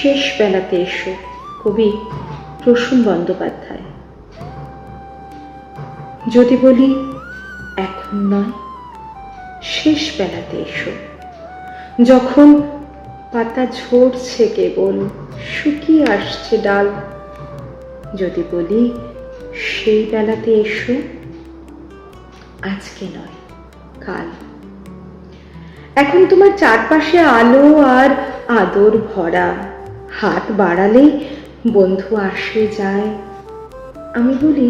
শেষ বেলাতে এসো। কবি প্রসূন বন্দ্যোপাধ্যায়। যদি বলি এখন নয়, শেষ বেলাতে এসো, যখন পাতা ঝরছে কেবল, শুকিয়ে আসছে ডাল। যদি বলি সেই বেলাতে এসো, আজকে নয় কাল। এখন তোমার চারপাশে আলো আর আদর ভরা, হাত বাড়ালেই বন্ধু আসে যায়। আমি বলি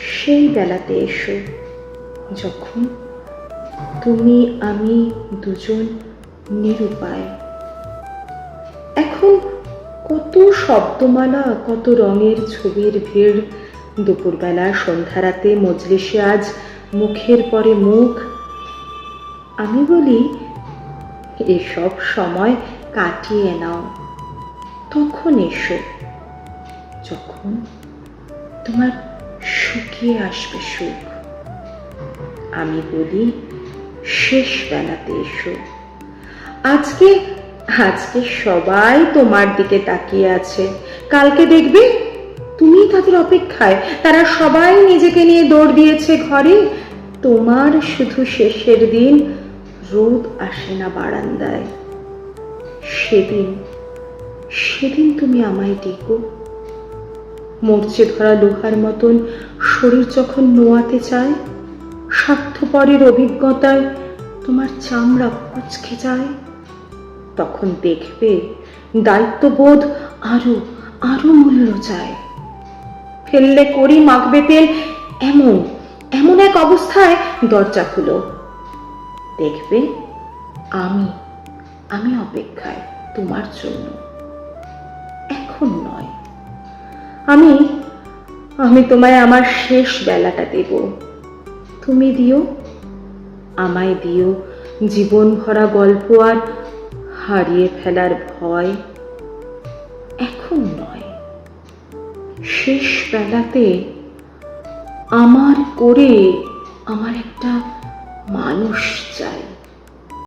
সেই বেলাতে এসো, যখন তুমি আমি দুজন নিরুপায়। এখন কত শব্দমালা, কত রঙের ছবির ভিড়, দুপুরবেলা সন্ধ্যারাতে মজলিসে আজ মুখের পরে মুখ। আমি বলি এসব সময় কাটিয়ে নাও, তখন এসো যখন তোমার শুকিয়ে আসবে সুখ। আমি বলি শেষ বেলাতে এসো, আজকে আজকে সবাই তোমার দিকে তাকিয়ে আছে, কালকে দেখবে তুমি তাদের অপেক্ষায়। তারা সবাই নিজেকে নিয়ে দৌড় দিয়েছে ঘরে, তোমার শুধু শেষের দিন রোদ আসে না বারান্দায়। সেদিন সেদিন তুমি আমায় ডেকো। মরচে ধরা লোহার মতন শরীর যখন নোয়াতে চায়, স্বার্থপরের অভিজ্ঞতায় তোমার চামড়া কুঁচকে যায়, তখন দেখবে দায়িত্ববোধ আরো আরো মূল্য চায়। ফেললে করি মাখবে তেল, এমন এমন এক অবস্থায় দরজা খুলো, দেখবে আমি আমি অপেক্ষায় তোমার জন্য। এখন নয়, আমি আমি তোমায় আমার শেষ বেলাটা দেব। তুমি দিও, আমায় দিও জীবন ভরা গল্প আর হারিয়ে ফেলার ভয়। এখন নয়, শেষ বেলাতে আমার করে আমার একটা মানুষ চাই।